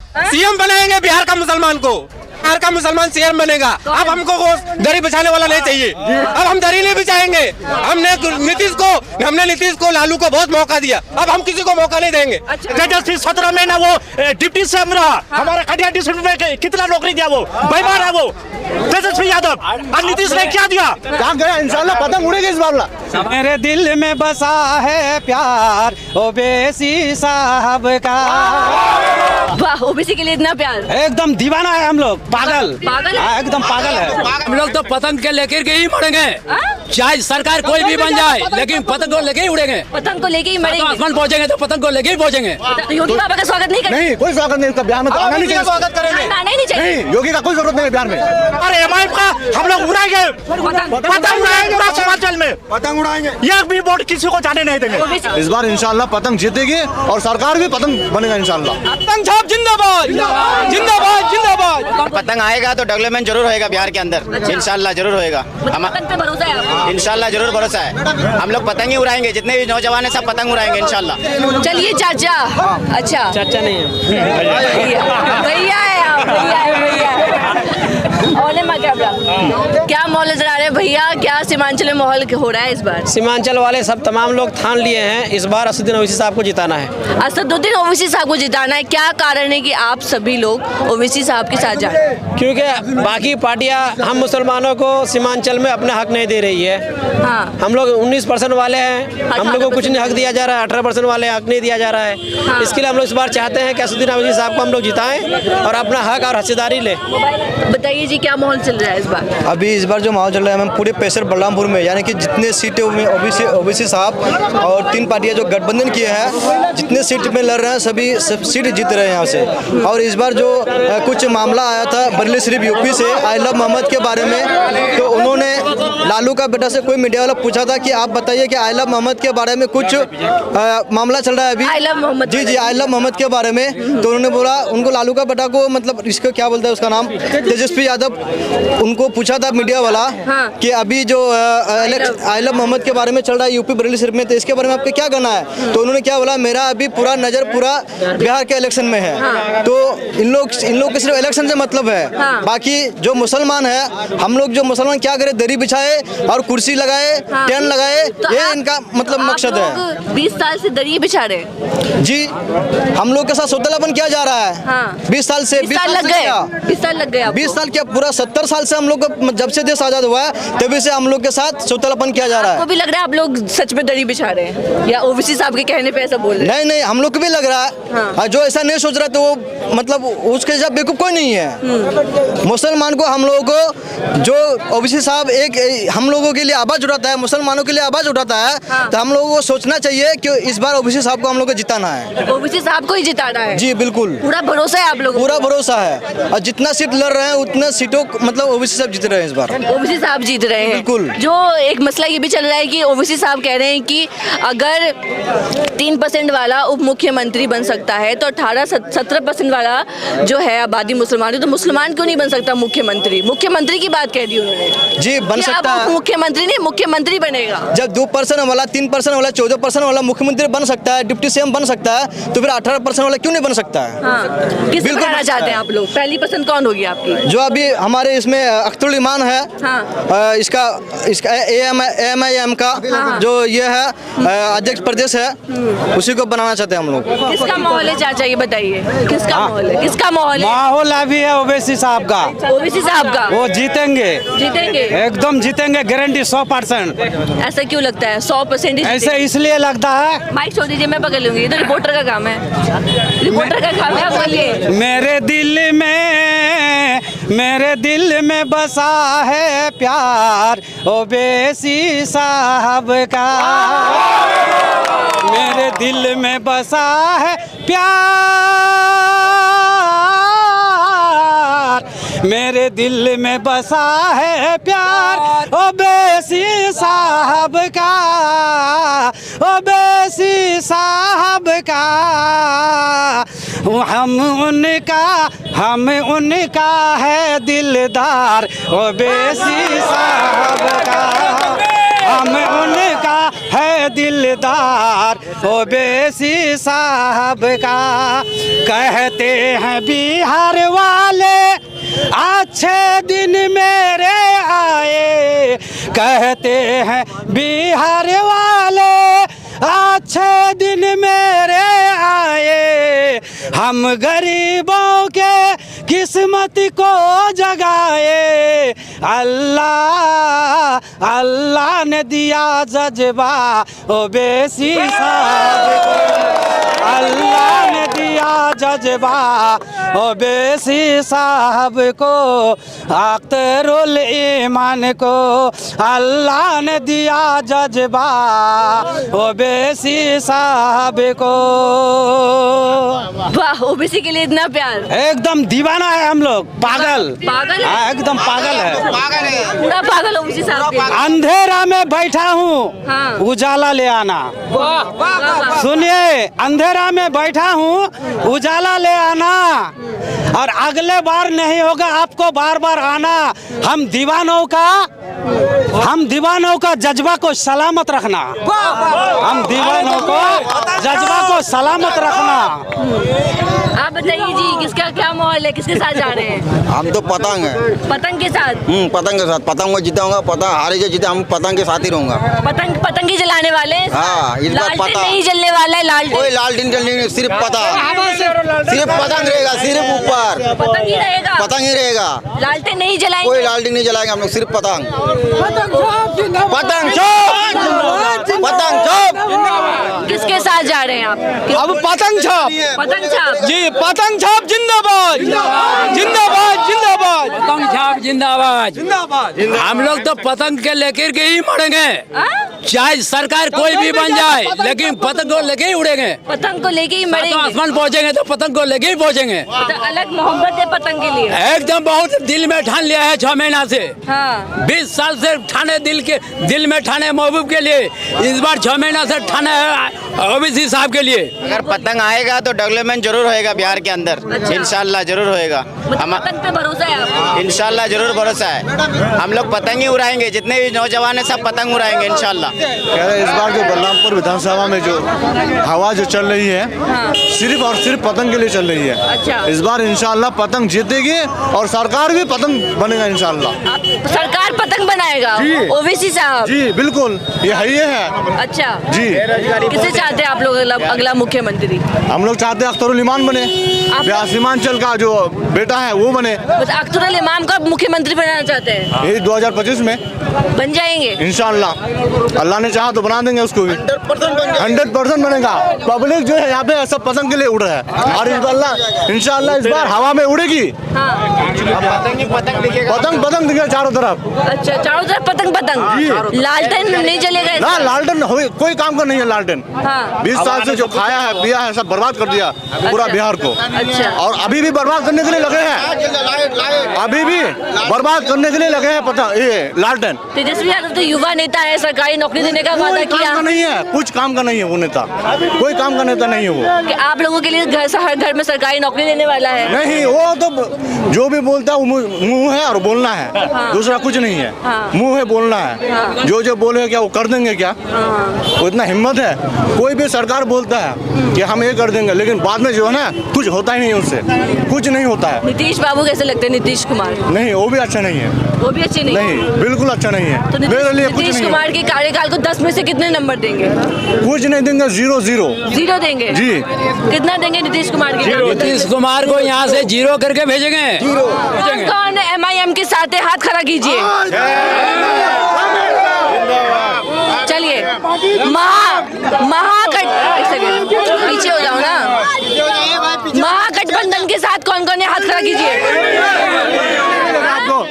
CM बनाएंगे बिहार का मुसलमान को, बिहार का मुसलमान सीएम बनेगा। अब हमको दरी बिछाने वाला नहीं चाहिए, अब हम दरी नहीं बिछाएंगे। हमने नीतीश को लालू को बहुत मौका दिया, अब हम किसी को मौका नहीं देंगे। तेजस्वी 17 में ना वो डिप्टी सीएम रहा, हमारे कटिहार डिस्ट्रिक्ट में कितना नौकरी दिया, वो बेईमान है वो तेजस्वी यादव। और नीतीश ने क्या दिया? कहाँ गया? इंशाल्लाह पतंग उड़ेगी इस बार। मेरे दिल में बसा है प्यार ओवैसी साहब का। वाह, ओबीसी के लिए इतना प्यार, एकदम दीवाना है हम लोग, पागल पागल है? एकदम पागल है। हम लोग तो पतंग के लेकर के ही मरेंगे, चाहे सरकार कोई भी बन जाए, लेकिन पतंग को लेके ही उड़ेंगे। पतंग को लेके ही तो मरेंगे। आसमान पहुंचेंगे तो पतंग को लेके ही पहुंचेंगे। तो योगी बाबा का स्वागत नहीं करेंगे? नहीं, कोई स्वागत नहीं, इसका बिहार में तो आना नहीं चाहिए। स्वागत करेंगे, आना ही नहीं चाहिए। नहीं, योगी का कोई जरूरत नहीं है बिहार में। अरे एमआईएम का हम लोग उड़ाएंगे, पतंग उड़ाएंगे पूरा सीमांचल में, पतंग उड़ाएंगे, एक भी वोट किसी को जाने नहीं देंगे। इस बार इंशाल्लाह पतंग जीतेगी और सरकार भी पतंग बनेगा इंशाल्लाह। पतंग छाप जिंदाबाद, जिंदाबाद जिंदाबाद। पतंग आएगा तो डेवलपमेंट जरूर होएगा बिहार के अंदर, इंशाल्लाह जरूर होएगा। पतंग पे भरोसा है आपको? इंशाल्लाह जरूर भरोसा है, हम लोग पतंग ही उड़ाएंगे, जितने भी नौजवान है सब पतंग उड़ाएंगे इंशाल्लाह। चलिए चाचा, अच्छा चाचा नहीं है, भैया है आप, भैया है, भैया है। ओले माँ क्या माहौल नजर आ रहे हैं भैया? क्या सीमांचल में माहौल हो रहा है इस बार? सीमांचल वाले सब तमाम लोग ठान लिए हैं इस बार असदुद्दीन ओवैसी साहब को जिताना है। असदुद्दीन ओवैसी साहब को जिताना है। क्या कारण है कि आप सभी लोग ओवैसी साहब के साथ जा रहे हैं? क्योंकि बाकी पार्टियां हम मुसलमानों को सीमांचल में अपना हक नहीं दे रही है। हाँ। हम लोग 19% वाले हैं, हम लोग को कुछ नहीं हक दिया जा रहा है, 18% वाले हक नहीं दिया जा रहा है। हाँ। इसके लिए हम लोग इस बार चाहते हैं कि असदुद्दीन ओवैसी साहब को हम लोग जिताएं और अपना हक और हिस्सेदारी लें। बताइए जी, क्या माहौल चल रहा है इस बार? अभी इस बार जो माहौल चल रहा है, हम पूरे प्रेशर बलरामपुर में, यानी कि जितने सीटें ओबीसी साहब और 3 पार्टियां जो गठबंधन किए हैं, जितने सीट में लड़ रहे हैं सभी सब सीट जीत रहे हैं यहाँ से। और इस बार जो कुछ मामला आया था बरेली शरीफ यूपी से आई लव मोहम्मद के बारे में, तो उन्होंने लालू का बेटा से कोई मीडिया वाला पूछा था कि आप बताइए कि आई लव मोहम्मद के बारे में कुछ मामला चल रहा है अभी। I love Mohammad? जी, आई लव मोहम्मद के बारे में। तो उन्होंने बोला, उनको लालू का बेटा को, मतलब इसको क्या बोलता है उसका नाम, तेजस्वी यादव, उनको पूछा था मीडिया वाला कि अभी जो आई लव मोहम्मद के बारे में चल रहा है यूपी बरेली शरीफ में, तो इसके बारे में आपका क्या कहना है? तो उन्होंने क्या बोला, मेरा अभी पूरा नजर पूरा बिहार के इलेक्शन में है। तो इन लोग के सिर्फ इलेक्शन से मतलब है, बाकी जो मुसलमान है, हम लोग जो मुसलमान क्या करे, दरी बिछाए और कुर्सी लगाए, टेंट लगाए, ये इनका मतलब मकसद है। 20 साल से दरी बिछा रहे जी, हम लोग के साथ सौतेलापन किया जा रहा है। 20 साल से 20 साल लग गए, 20 साल लग गए, 20 साल क्या, पूरा 70 साल से हम लोग को, जब से देश आजाद हुआ है तभी से हम लोग के साथ सौतेलापन किया जा रहा है। आपको भी लग रहा है आप लोग सच में दरी बिछा रहे हैं या ओवैसी साहब के कहने पे ऐसा बोल रहे हैं? नहीं, हम लोग को भी लग रहा है। जो ऐसा नहीं सोच रहा तो वो मतलब उसके जब बेवकूफ कोई नहीं है। मुसलमान को, हम लोगों को, जो ओवैसी साहब एक हम लोगों के लिए आवाज उठाता है, मुसलमानों के लिए आवाज उठाता है, तो हम लोगों को सोचना चाहिए कि इस बार ओवैसी साहब को हम लोग को जिताना है। ओवैसी साहब को ही जिताना है? जी बिल्कुल, पूरा भरोसा है आप लोगों को? पूरा भरोसा है, और जितना सीट लड़ रहे हैं उतना सीटों मतलब ओवैसी साहब जीत रहे हैं इस बार। ओवैसी साहब जीत रहे हैं बिल्कुल। जो एक मसला ये भी चल रहा है कि ओवैसी साहब कह रहे हैं कि अगर 3% वाला उप मुख्यमंत्री बन सकता है तो 18-17% वाला जो है आबादी मुसलमान है, तो मुसलमान क्यों नहीं बन सकता मुख्यमंत्री? मुख्यमंत्री की बात कह दी उन्होंने। जी, बन सकता है। मुख्यमंत्री नहीं, मुख्यमंत्री बनेगा। जब 2% वाला, 3% वाला, 14% वाला मुख्यमंत्री बन सकता है, डिप्टी सीएम बन सकता है, तो फिर 18% वाला क्यों नहीं बन सकता है? हाँ। किस बनाना चाहते हैं आप लोग? पहली पसंद कौन होगी आपकी? जो अभी हमारे इसमें अख्तरुल ईमान है, हाँ। इसका AMIM का जो ये है अध्यक्ष प्रदेश है, उसी को बनाना चाहते हैं हम लोग। किसका माहौल है चाचा, ये बताइए किसका माहौल है? किसका माहौल है? माहौल अभी है ओवैसी साहब का। ओवैसी साहब का? वो जीतेंगे, जीतेंगे, एकदम जीतेंगे, गारंटी 100%। ऐसा क्यों लगता है 100%? ऐसे इसलिए लगता है, माइक छोड़ दीजिए, मैं पकड़ लूंगी, ये तो रिपोर्टर का काम है, रिपोर्टर का काम है। आप बोलिए। मेरे दिल में बसा है प्यार ओवैसी साहब का। मेरे दिल में बसा है प्यार, मेरे दिल में बसा है प्यार ओवैसी साहब का, ओवैसी साहब का। हम उनका है दिलदार ओवैसी साहब का, हम उनका है दिलदार ओवैसी साहब का। कहते हैं बिहार वाले अच्छे दिन मेरे आए, कहते हैं बिहार वाले अच्छे दिन मेरे आए, हम गरीबों के किस्मत को जगाए। अल्लाह अल्लाह ने दिया जज्बा ओवैसी साहब को, अल्लाह ने दिया जज्बा ओवैसी साहब को, अख्तरुल ईमान को अल्लाह ने दिया जज्बा ओवैसी साहब को। वाह, ओबीसी के लिए इतना प्यार। एकदम दीवाना है हम लोग, पागल पागल है? हाँ, एकदम पागल है, पूरा पागल ओबीसी साहब के लिए। अंधेरा में बैठा हूँ हाँ। उजाला ले आना। वाह। सुनिए, अंधेरा में बैठा हूँ उजाला ले आना, और अगले बार नहीं होगा आपको बार बार आना। हम दीवानों का जज्बा को सलामत रखना, हम दीवानों को जज्बा को सलामत रखना। आप बताइए जी, किसका क्या माहौल है, किसके साथ जा रहे हैं? हम तो पतंग है। पतंग के साथ? पतंग के साथ, पतंग को जीताऊंगा, पतंग हारे जो जीते हम पतंग के साथ ही रहूंगा। पतंग ही जलाने वाले हैं? हाँ, इस बार लालटेन पता नहीं जलने वाला है, लालटेन। कोई लालटेन जलने नहीं, सिर्फ पतंग, सिर्फ पतंग रहेगा, सिर्फ ऊपर पतंग ही रहेगा, पतंग ही रहेगा, लालटेन नहीं जलाएंगे। कोई लालटेन नहीं जलाएंगे हम लोग, सिर्फ पतंग। पतंग चौक, पतंग चौक। किसके साथ जा रहे हैं आप? अब पतंग छाप, पतंग छाप जी पतंग छाप जिंदाबाद, जिंदाबाद जिंदाबाद, पतंग छाप जिंदाबाद। हम लोग तो पतंग के लेकर के ही मरेंगे, चाहे सरकार कोई भी बन जाए, लेकिन पतंग को लेके ही उड़ेंगे। पतंग को लेके ही तो मरेंगे। आसमान पहुंचेंगे तो पतंग को लेके ही पहुंचेंगे। तो अलग मोहब्बत है पतंग के लिए। एकदम बहुत दिल में ठान लिया है 6 महीना से, हाँ। 20 साल से ठाने दिल में ठाने महबूब के लिए, इस बार 6 महीना से ठाने है ओबीसी साहब के लिए। अगर पतंग आएगा तो डेवलपमेंट जरूर होएगा बिहार के अंदर। अच्छा। इंशाल्लाह जरूर होएगा। मतलब पतंग पे भरोसा है आपको? इंशाल्लाह जरूर भरोसा है। हम लोग पतंग ही उड़ाएंगे, जितने भी नौजवान है सब पतंग उड़ाएंगे इंशाल्लाह। कह रहे इस बार जो बलरामपुर विधानसभा में जो हवा जो चल रही है, हाँ। सिर्फ और सिर्फ पतंग के लिए चल रही है। अच्छा। इस बार इंशाल्लाह पतंग जीतेगी और सरकार भी पतंग बनेगा इंशाल्लाह। सरकार पतंग बनाएगा ओबीसी साहब? जी बिल्कुल, ये है। अच्छा जी, किसे चाहते हैं आप लोग अगला मुख्यमंत्री? हम लोग चाहते हैं अख्तरुल इमान बने, सीमांचल का जो बेटा है वो बने। बस अख्तरुल इमाम का मुख्यमंत्री बनाना चाहते हैं? यही 2025 में बन जाएंगे इंशाल्लाह, अल्लाह ने चाहा तो बना देंगे उसको भी। 100% बनेगा। पब्लिक जो है यहाँ पे सब पतंग के लिए उड़ रहा है, और इंशाल्लाह इस बार हवा में उड़ेगी। हाँ। पतंग पतंग दिखे चारों तरफ। अच्छा, चारों तरफ पतंग पतंग, लालटेन नहीं जलेगा? ना लालटेन कोई काम का नहीं है लालटेन। हाँ। 20 साल से जो खाया है पिया है सब बर्बाद कर दिया पूरा बिहार को। अच्छा। और अभी भी बर्बाद करने के लिए लगे हैं, अभी भी बर्बाद करने के लिए लगे हैं पता ये लालटेन। तेजस्वी यादव तो युवा नेता है, सरकारी नौकरी देने का वादा किया। नहीं है, कुछ काम का नहीं है वो नेता, कोई काम का नेता नहीं है वो। कि आप लोगों के लिए हर घर में सरकारी नौकरी देने वाला है? नहीं, वो तो जो भी बोलता है वो मुंह है और बोलना है। हाँ। दूसरा कुछ नहीं है। हाँ। मुंह है, बोलना है। हाँ। जो बोले क्या वो कर देंगे क्या? वो इतना हिम्मत है? कोई भी सरकार बोलता है कि हम ये कर देंगे, लेकिन बाद में जो है ना कुछ होता ही नहीं, उससे कुछ नहीं होता है। नीतीश बाबू कैसे लगते हैं? नीतीश कुमार नहीं, वो भी अच्छा नहीं है। वो भी अच्छे नहीं? नहीं, बिल्कुल अच्छा नहीं है। तो मेरे लिए कुछ नीतीश नहीं कुमार है। के कार्यकाल को 10 में से कितने नंबर देंगे? कुछ नहीं देंगे, 0 0 देंगे? जी। कितना देंगे नीतीश कुमार के? नीतीश कुमार को यहाँ से 0 करके भेजेंगे। कौन कौन MIM के साथ है? हाथ खड़ा कीजिए। चलिए, पीछे हो जाओ ना। महागठबंधन के साथ कौन कौन है? हाथ खड़ा कीजिए।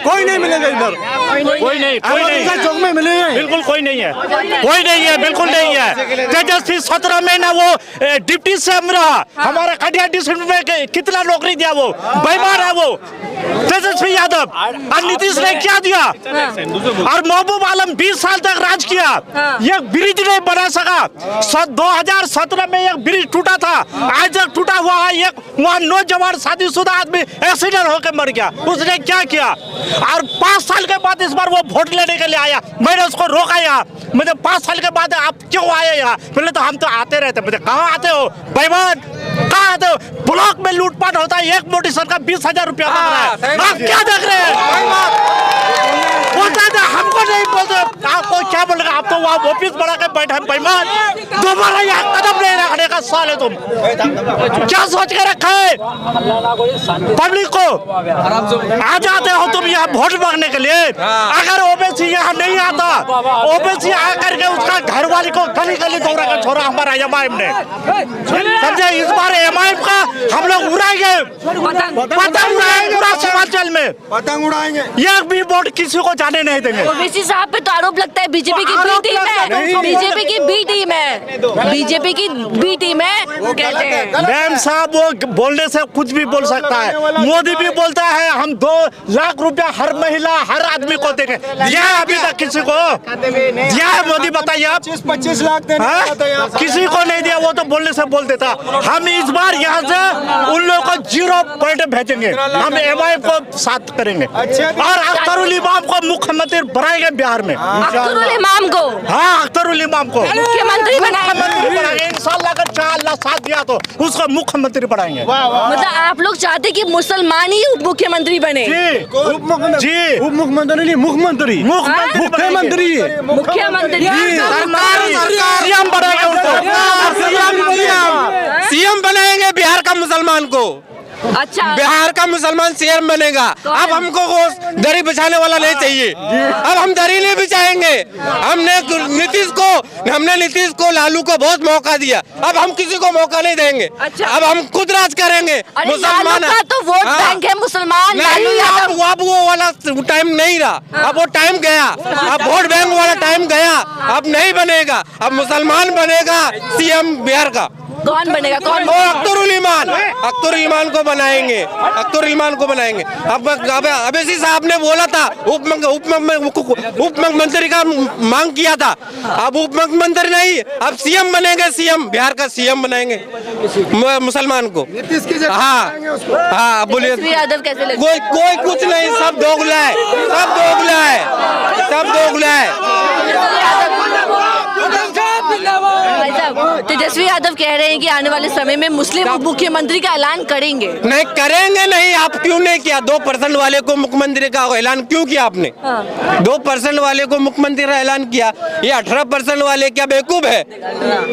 कोई नहीं मिलेगा इधर, कोई नहीं चौक में मिलेंगे। बिल्कुल कोई नहीं है, कोई नहीं है, बिल्कुल नहीं है। तेजस्वी 17 महीना वो डिप्टी सीएम रहा, हमारा कटिहार डिस्ट्रिक्ट में कितना नौकरी दिया, वो बेईमान है वो तेजस्वी यादव। और नीतीश ने क्या दिया? और महबूब आलम 20 साल तक राज किया, ये ब्रिज नहीं बना सका। 2017 में एक ब्रिज टूटा था, आज तक टूटा हुआ है। एक वहाँ नौजवान शादीशुदा आदमी एक्सीडेंट होकर मर गया, उसने क्या किया? और 5 साल के बाद इस बार वो वोट लेने के लिए आया, मैंने उसको रोका यहाँ। मुझे 5 साल के बाद आप क्यों आए यहाँ? पहले तो हम तो आते रहते, मुझे कहाँ आते हो बेईमान, कहाँ आते हो? ब्लॉक में लूटपाट होता है, एक नोटिस का 20,000 रुपया मांग रहा है, आप क्या देख रहे हैं? बोलता है हमको नहीं बोलते, आपको क्या बोलेगा? आप तो वहाँ ऑफिस बना के बैठे हैं बेईमान, दोबारा यहाँ कदम नहीं रखने का साल है। तुम क्या सोच के रखा है पब्लिक को? आ जाते हो तुम यहाँ वोट मांगने के लिए। अगर ओबीसी यहाँ नहीं आता, ओबीसी आकर के उसका घर वाली को गली गली दौड़ा के छोड़ा हमारा एमआईएम ने, समझे? इस बार एमआईएम का हम लोग उड़ाएंगे, पतंग उड़ाएंगे पूरा सीमांचल में, पतंग उड़ाएंगे, एक भी वोट किसी को जाने नहीं देंगे। ओबीसी साहब पे तो आरोप लगता है बीजेपी की बी टीम है, बीजेपी की बी टीम है, बीजेपी की बी टीम है कहते हैं। मैम साहब वो बोलने से कुछ भी बोल सकता है। मोदी भी बोलता है हम 2 लाख रुपया हर महिला हर आदमी को देंगे, दिया है अभी तक किसी को? दिया है मोदी? बताइए आप। 25 लाख किसी को नहीं दिया, वो तो बोलने से बोल देता। हम इस बार यहाँ से उन लोगों को 0 पॉइंट भेजेंगे, हम एमआईएम को साथ करेंगे और अख्तरुल इमाम को मुख्यमंत्री बनाएंगे बिहार में। अख्तरुल इमाम को? हाँ, अख्तरुल इमाम को मुख्यमंत्री बनाएंगे इंशाल्लाह। अगर चाहे अल्लाह साथ दिया तो उसको मुख्यमंत्री बनाएंगे। मतलब आप लोग चाहते कि मुसलमान ही उप मुख्यमंत्री बने? जी, उप मुख्यमंत्री नहीं, मुख्यमंत्री, मुख्यमंत्री, मुख्यमंत्री सीएम बनाएंगे उनको, सीएम बनाएंगे बिहार का मुसलमान को। अच्छा, बिहार का मुसलमान सीएम बनेगा। अब हमको दरी बिछाने वाला नहीं चाहिए, अब हम दरी नहीं बिछाएंगे। हमने नीतीश को लालू को बहुत मौका दिया, अब हम किसी को मौका नहीं देंगे। अच्छा। अब हम खुद राज करेंगे। मुसलमान का तो वोट बैंक है मुसलमान, लालू यादव। अब वो वाला टाइम नहीं रहा, अब वो टाइम गया, अब वोट बैंक वाला टाइम गया, अब नहीं बनेगा। अब मुसलमान बनेगा सीएम बिहार का। कौन बनेगा? कौन? अख्तरुल ईमान को बनाएंगे, अख्तरुल ईमान को बनाएंगे। अब अवैसी साहब ने बोला था उप मुख्यमंत्री का मांग किया था, अब उप मुख्यमंत्री नहीं, अब सीएम बनेंगे, सीएम बिहार का सीएम बनाएंगे मुसलमान को। हाँ बोलिए। यादव कैसे लगता है? कोई कुछ नहीं, सब दोगला है, सब दोगला है, सब दोगला है। तेजस्वी यादव कह रहे हैं कि आने वाले समय में मुस्लिम उप मुख्यमंत्री का ऐलान करेंगे। नहीं करेंगे नहीं, आप क्यों नहीं किया? 2% वाले को मुख्यमंत्री का ऐलान क्यों किया आपने? 2% वाले को मुख्यमंत्री का ऐलान किया, ये 18% वाले क्या बेवकूफ है?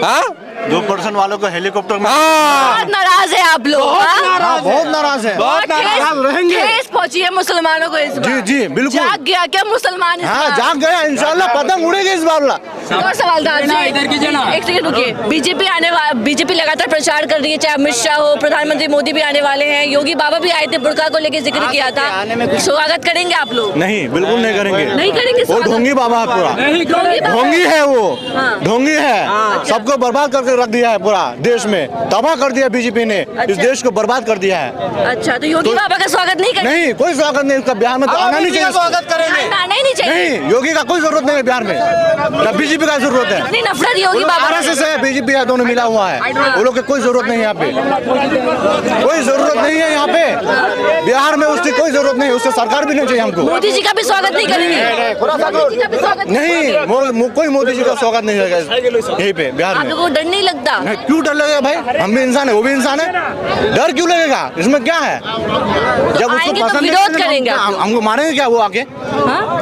हाँ, 2% वालों को हेलीकॉप्टर में बहुत नाराज है आप लोग। बहुत नाराज है, बहुत नाराज रहेंगे। ठेस पहुंची है मुसलमानों को इस बार। जी बिल्कुल, जाग गया क्या मुसलमान इस हाँ बार? जाग गया, इंशाल्लाह पतंग उड़ेगी इस बार। और सवाल था आपसे, एक सेकंड रुकिए। बीजेपी लगातार प्रचार कर रही है, चाहे अमित शाह हो, प्रधानमंत्री मोदी भी आने वाले हैं, योगी बाबा भी आए थे, बुर्का को लेकर जिक्र किया था, स्वागत करेंगे आप लोग? नहीं, बिल्कुल नहीं करेंगे। नहीं करेंगे? वो ढोंगी बाबा है पूरा, ढोंगी है वो, ढोंगी है, सबको बर्बाद करके रख दिया है पूरा देश में, तबाह कर दिया बीजेपी ने, इस देश को बर्बाद कर दिया है। अच्छा, तो योगी बाबा का स्वागत नहीं करेंगे? नहीं, कोई स्वागत नहीं, उसका बिहार में तो आना नहीं चाहिए। स्वागत करेंगे, आना ही नहीं चाहिए। नहीं, योगी का कोई जरूरत नहीं है बिहार में, ना बीजेपी का जरूरत है। इतनी नफरत योगी बाबा आरएसएस है, बीजेपी है, दोनों मिला हुआ है, वो लोग की कोई जरूरत नहीं है यहाँ पे, कोई जरूरत नहीं है यहाँ पे बिहार में, उसकी कोई जरूरत नहीं है, उससे सरकार भी नहीं चाहिए हमको। मोदी जी का भी स्वागत नहीं करेंगे? मोदी जी का भी स्वागत नहीं, कोई मोदी जी का स्वागत नहीं करेगा यहीं पे बिहार आप में। लोगों को डर नहीं लगता? क्यों डर लगेगा भाई, हम भी इंसान है, वो भी इंसान है, डर क्यों लगेगा? इसमें क्या है? जब उसको आएंगे तो पसंद विरोध करेंगे आप लोग। हमको मारेंगे क्या वो आके?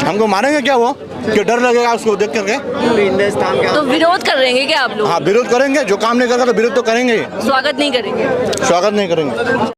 हमको मारेंगे क्या वो, कि डर लगेगा उसको देख करके? तो विरोध कर रहे हैं क्या आप लोग? हाँ, विरोध करेंगे, जो काम नहीं करेगा तो विरोध तो करेंगे, स्वागत नहीं करेंगे? स्वागत नहीं करेंगे।